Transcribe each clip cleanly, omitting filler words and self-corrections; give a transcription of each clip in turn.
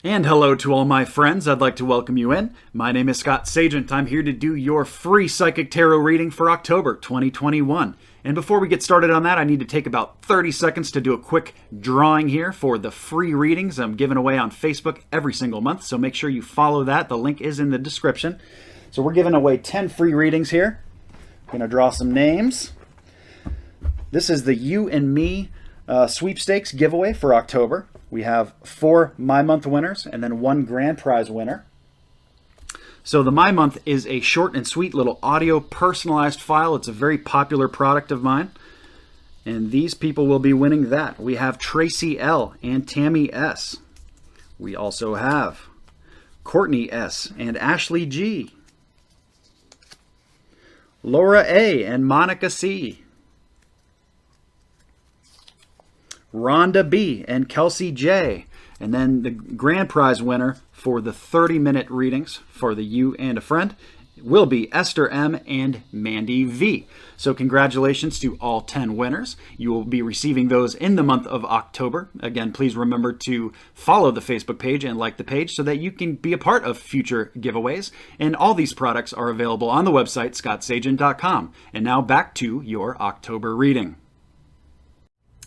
And hello to all my friends. I'd like to welcome you in. My name is Scott Sagent. I'm here to do your free psychic tarot reading for October 2021. And before we get started on that, I need to take about 30 seconds to do a quick drawing here for the free readings I'm giving away on Facebook every single month. So make sure you follow that. The link is in the description. So we're giving away 10 free readings here. I'm going to draw some names. This is the You and Me sweepstakes giveaway for October. We have 4 My Month winners and then 1 grand prize winner. So the My Month is a short and sweet little audio personalized file. It's a very popular product of mine. And these people will be winning that. We have Tracy L. and Tammy S. We also have Courtney S. and Ashley G. Laura A. and Monica C. Rhonda B. and Kelsey J. And then the grand prize winner for the 30-minute readings for the You and a Friend will be Esther M. and Mandy V. So congratulations to all 10 winners. You will be receiving those in the month of October. Again, please remember to follow the Facebook page and like the page so that you can be a part of future giveaways. And all these products are available on the website, scottsagent.com. And now back to your October reading.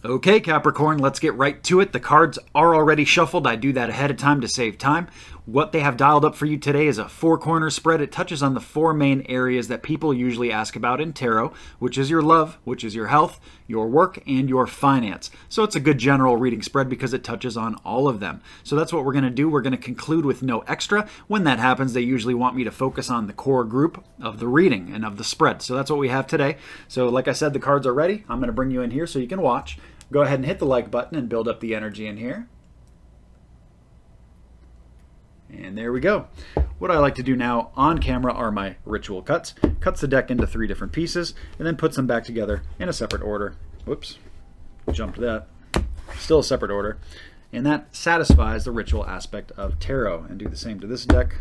Okay, Capricorn, let's get right to it. The cards are already shuffled. I do that ahead of time to save time. What they have dialed up for you today is a 4-corner spread. It touches on the 4 main areas that people usually ask about in tarot, which is your love, which is your health, your work, and your finance. So it's a good general reading spread because it touches on all of them. So that's what we're going to do. We're going to conclude with no extra. When that happens, they usually want me to focus on the core group of the reading and of the spread. So that's what we have today. So like I said, the cards are ready. I'm going to bring you in here so you can watch. Go ahead and hit the like button and build up the energy in here. And there we go. What I like to do now on camera are my ritual cuts. Cuts the deck into 3 different pieces and then puts them back together in a separate order. Whoops, jumped that. Still a separate order. And that satisfies the ritual aspect of tarot. And do the same to this deck.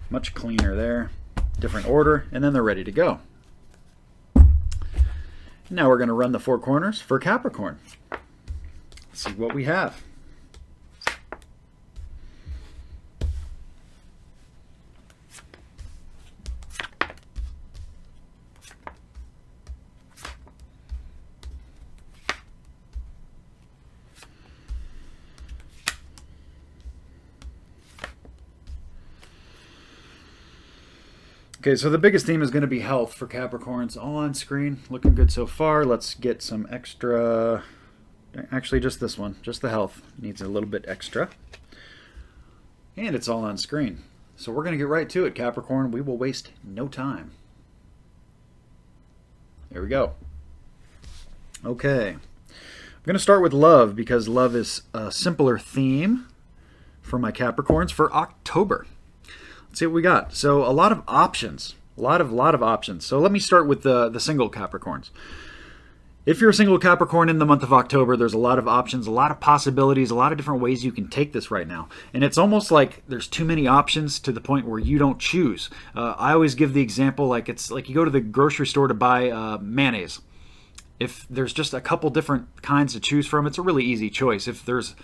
Much cleaner there. Different order, and then they're ready to go. Now we're going to run the 4 corners for Capricorn. Let's see what we have. Okay, so the biggest theme is going to be health for Capricorns. All on screen, looking good so far. Let's get some extra, actually just this one, just the health needs a little bit extra. And it's all on screen. So we're going to get right to it, Capricorn. We will waste no time. There we go. Okay, I'm going to start with love because love is a simpler theme for my Capricorns for October. Let's see what we got. So a lot of options, a lot of options. So let me start with the single Capricorns. If you're a single Capricorn in the month of October, there's a lot of options, a lot of possibilities, a lot of different ways you can take this right now. And it's almost like there's too many options to the point where you don't choose. I always give the example like it's like you go to the grocery store to buy mayonnaise. If there's just a couple different kinds to choose from, it's a really easy choice. If there's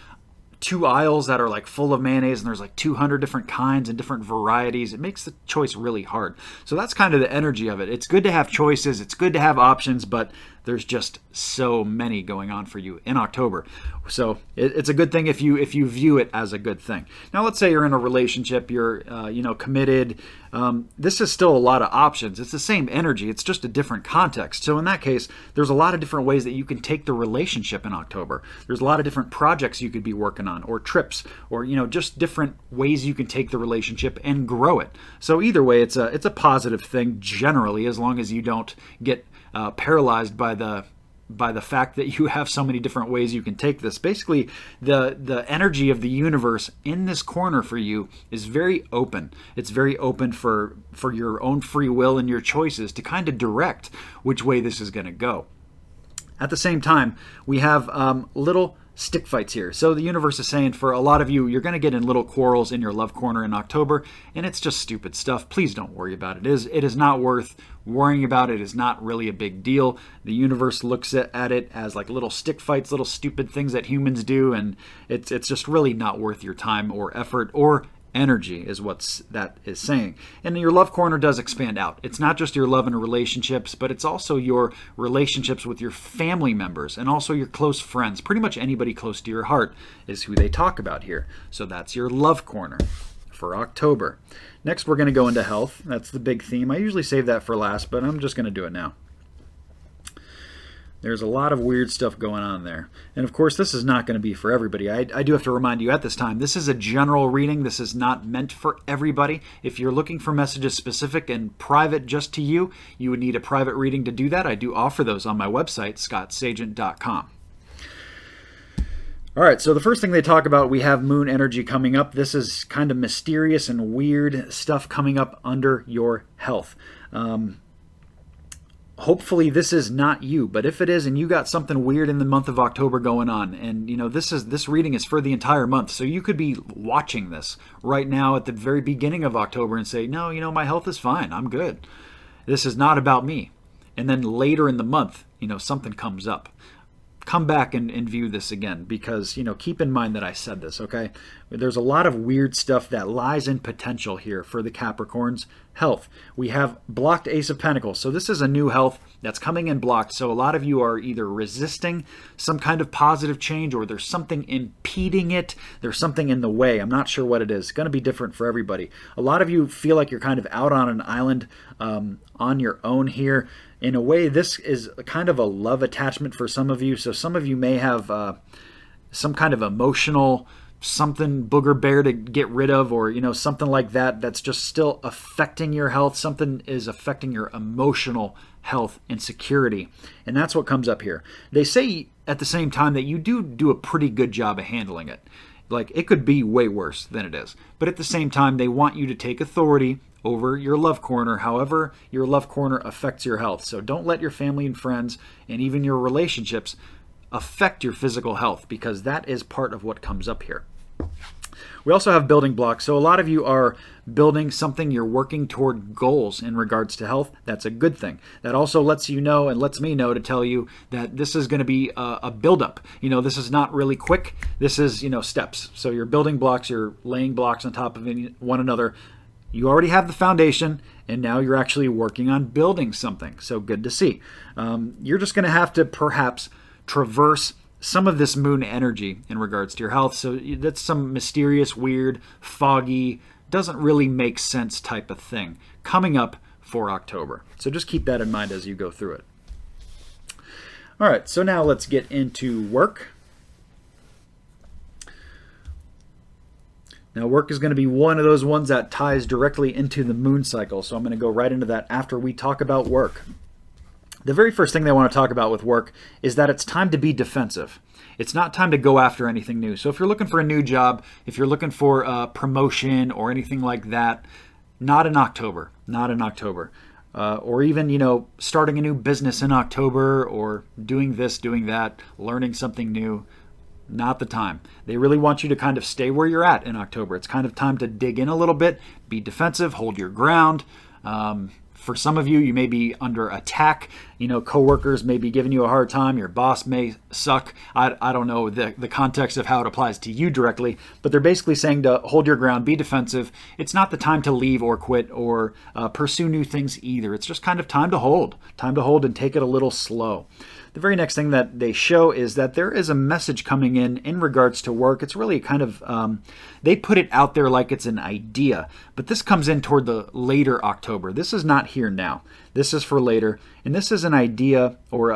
2 aisles that are like full of mayonnaise and there's like 200 different kinds and different varieties, it makes the choice really hard. So that's kind of the energy of it. It's good to have choices, it's good to have options, but there's just so many going on for you in October. So it's a good thing if you view it as a good thing. Now let's say you're in a relationship, you're committed. This is still a lot of options. It's the same energy, it's just a different context. So in that case, there's a lot of different ways that you can take the relationship in October. There's a lot of different projects you could be working on, or trips, or just different ways you can take the relationship and grow it. So either way, it's a positive thing generally, as long as you don't get paralyzed by the fact that you have so many different ways you can take this. Basically, the energy of the universe in this corner for you is very open. It's very open for your own free will and your choices to kind of direct which way this is going to go. At the same time, we have little stick fights here. So the universe is saying for a lot of you, you're going to get in little quarrels in your love corner in October, and it's just stupid stuff. Please don't worry about it. It is not worth worrying about. It is not really a big deal. The universe looks at it as like little stick fights, little stupid things that humans do, and it's just really not worth your time or effort or energy is what that is saying. And your love corner does expand out. It's not just your love and relationships, but it's also your relationships with your family members and also your close friends. Pretty much anybody close to your heart is who they talk about here. So that's your love corner for October. Next, we're going to go into health. That's the big theme. I usually save that for last, but I'm just going to do it now. There's a lot of weird stuff going on there. And of course, this is not going to be for everybody. I do have to remind you at this time, this is a general reading. This is not meant for everybody. If you're looking for messages specific and private just to you, you would need a private reading to do that. I do offer those on my website, scottsagent.com. All right, so the first thing they talk about, we have moon energy coming up. This is kind of mysterious and weird stuff coming up under your health. Hopefully this is not you, but if it is and you got something weird in the month of October going on, and this reading is for the entire month, so you could be watching this right now at the very beginning of October and say, no, my health is fine, I'm good. This is not about me. And then later in the month, something comes up. Come back and view this again because, keep in mind that I said this, okay? There's a lot of weird stuff that lies in potential here for the Capricorn's health. We have blocked Ace of Pentacles. So this is a new health that's coming in blocked. So a lot of you are either resisting some kind of positive change or there's something impeding it. There's something in the way. I'm not sure what it is. It's going to be different for everybody. A lot of you feel like you're kind of out on an island on your own here. In a way, this is kind of a love attachment for some of you. So some of you may have some kind of emotional something booger bear to get rid of or, something like that that's just still affecting your health. Something is affecting your emotional health and security. And that's what comes up here. They say at the same time that you do a pretty good job of handling it. Like, it could be way worse than it is. But at the same time, they want you to take authority over your love corner, however your love corner affects your health. So don't let your family and friends and even your relationships affect your physical health because that is part of what comes up here. We also have building blocks. So a lot of you are building something, you're working toward goals in regards to health. That's a good thing. That also lets you know and lets me know to tell you that this is going to be a buildup. This is not really quick. This is, steps. So you're building blocks, you're laying blocks on top of one another. You already have the foundation, and now you're actually working on building something. So good to see. You're just going to have to perhaps traverse some of this moon energy in regards to your health. So that's some mysterious, weird, foggy, doesn't really make sense type of thing coming up for October. So just keep that in mind as you go through it. All right, so now let's get into work. Now, work is going to be one of those ones that ties directly into the moon cycle. So I'm going to go right into that after we talk about work. The very first thing they want to talk about with work is that it's time to be defensive. It's not time to go after anything new. So if you're looking for a new job, if you're looking for a promotion or anything like that, not in October. Not in October. Or even, starting a new business in October or doing this, doing that, learning something new. Not the time. They really want you to kind of stay where you're at in October. It's kind of time to dig in a little bit, be defensive, hold your ground. For some of you, you may be under attack. Coworkers may be giving you a hard time. Your boss may suck. I don't know the context of how it applies to you directly, but they're basically saying to hold your ground, be defensive. It's not the time to leave or quit or pursue new things either. It's just kind of time to hold and take it a little slow. The very next thing that they show is that there is a message coming in regards to work. It's really kind of, they put it out there like it's an idea, but this comes in toward the later October. This is not here now. This is for later, and this is an idea or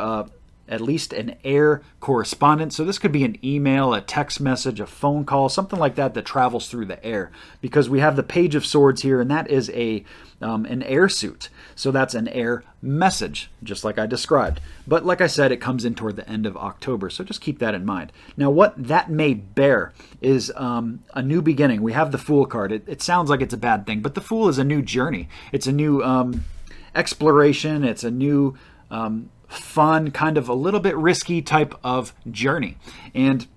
at least an air correspondence. So this could be an email, a text message, a phone call, something like that that travels through the air. Because we have the Page of Swords here, and that is an air suit. So that's an air message, just like I described. But like I said, it comes in toward the end of October, so just keep that in mind. Now, what that may bear is a new beginning. We have the Fool card. It sounds like it's a bad thing, but the Fool is a new journey. It's a new exploration. It's a new fun, kind of a little bit risky type of journey. And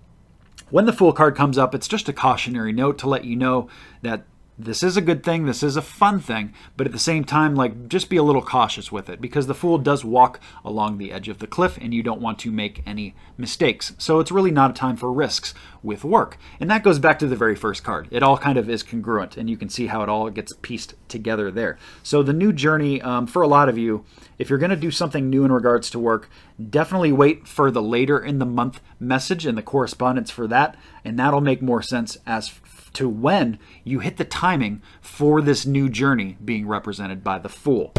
When the Fool card comes up, it's just a cautionary note to let you know that this is a good thing, this is a fun thing, but at the same time, like, just be a little cautious with it, because the Fool does walk along the edge of the cliff and you don't want to make any mistakes. So it's really not a time for risks with work. And that goes back to the very first card. It all kind of is congruent, and you can see how it all gets pieced together there. So the new journey, for a lot of you, if you're going to do something new in regards to work, definitely wait for the later in the month message and the correspondence for that, and that'll make more sense as to when you hit the timing for this new journey being represented by the Fool.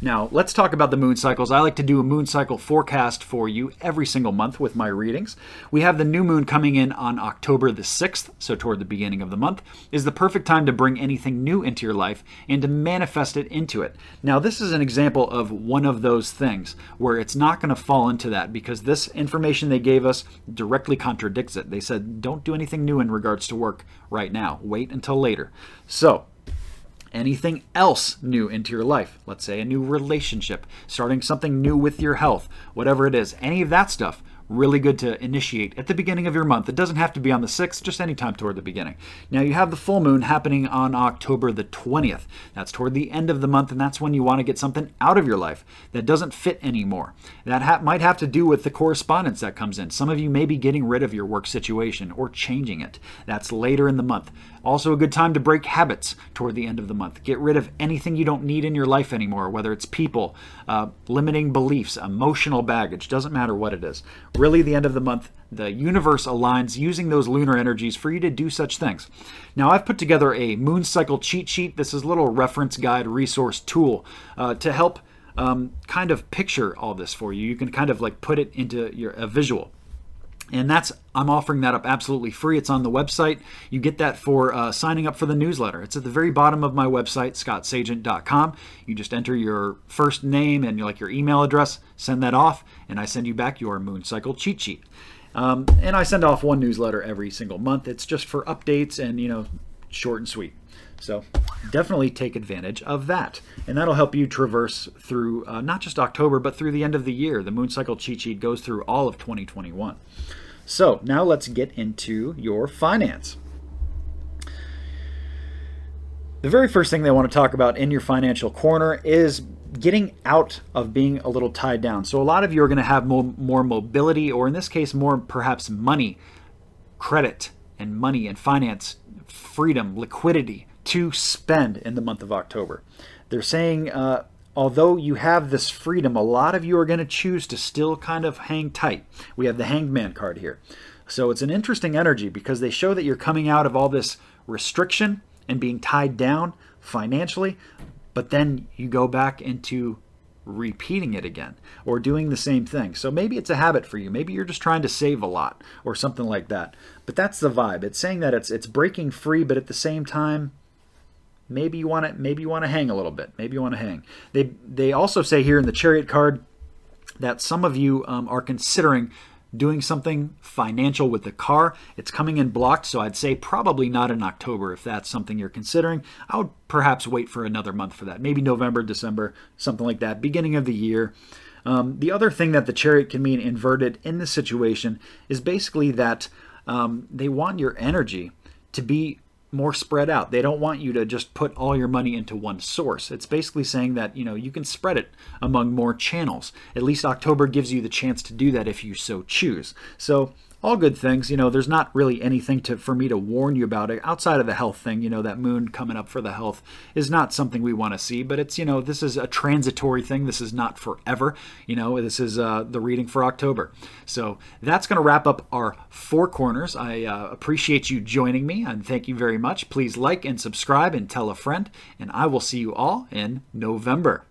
Now, let's talk about the moon cycles. I like to do a moon cycle forecast for you every single month with my readings. We have the new moon coming in on October the 6th, so toward the beginning of the month, is the perfect time to bring anything new into your life and to manifest it into it. Now, this is an example of one of those things where it's not going to fall into that, because this information they gave us directly contradicts it. They said, don't do anything new in regards to work right now. Wait until later. So, anything else new into your life, let's say a new relationship, starting something new with your health, whatever it is, any of that stuff, really good to initiate at the beginning of your month. It doesn't have to be on the 6th, just any time toward the beginning. Now, you have the full moon happening on October the 20th. That's toward the end of the month, and that's when you want to get something out of your life that doesn't fit anymore. That might have to do with the correspondence that comes in. Some of you may be getting rid of your work situation or changing it. That's later in the month. Also a good time to break habits toward the end of the month. Get rid of anything you don't need in your life anymore, whether it's people, limiting beliefs, emotional baggage, doesn't matter what it is. Really, the end of the month, the universe aligns using those lunar energies for you to do such things. Now, I've put together a moon cycle cheat sheet. This is a little reference guide resource tool to help kind of picture all this for you. You can kind of like put it into a visual. And I'm offering that up absolutely free. It's on the website. You get that for signing up for the newsletter. It's at the very bottom of my website, scottsagent.com. You just enter your first name and your email address, send that off, and I send you back your moon cycle cheat sheet. And I send off one newsletter every single month. It's just for updates and, short and sweet. So definitely take advantage of that. And that'll help you traverse through not just October, but through the end of the year. The moon cycle cheat sheet goes through all of 2021. So now let's get into your finance. The very first thing they want to talk about in your financial corner is getting out of being a little tied down. So a lot of you are going to have more mobility, or in this case, more perhaps money, credit and money and finance, freedom, liquidity to spend in the month of October. They're saying, although you have this freedom, a lot of you are going to choose to still kind of hang tight. We have the Hanged Man card here. So it's an interesting energy because they show that you're coming out of all this restriction and being tied down financially, but then you go back into repeating it again or doing the same thing. So maybe it's a habit for you. Maybe you're just trying to save a lot or something like that. But that's the vibe. It's saying that it's breaking free, but at the same time, maybe you want to hang a little bit. Maybe you want to hang. They also say here in the Chariot card that some of you are considering doing something financial with the car. It's coming in blocked, so I'd say probably not in October if that's something you're considering. I would perhaps wait for another month for that. Maybe November, December, something like that, beginning of the year. The other thing that the Chariot can mean inverted in this situation is basically that they want your energy to be more spread out. They don't want you to just put all your money into one source. It's basically saying that, you can spread it among more channels. At least October gives you the chance to do that if you so choose. So all good things. There's not really anything for me to warn you about it outside of the health thing. That moon coming up for the health is not something we want to see, but it's, this is a transitory thing. This is not forever. This is the reading for October. So that's going to wrap up our four corners. I appreciate you joining me and thank you very much. Please like and subscribe and tell a friend, and I will see you all in November.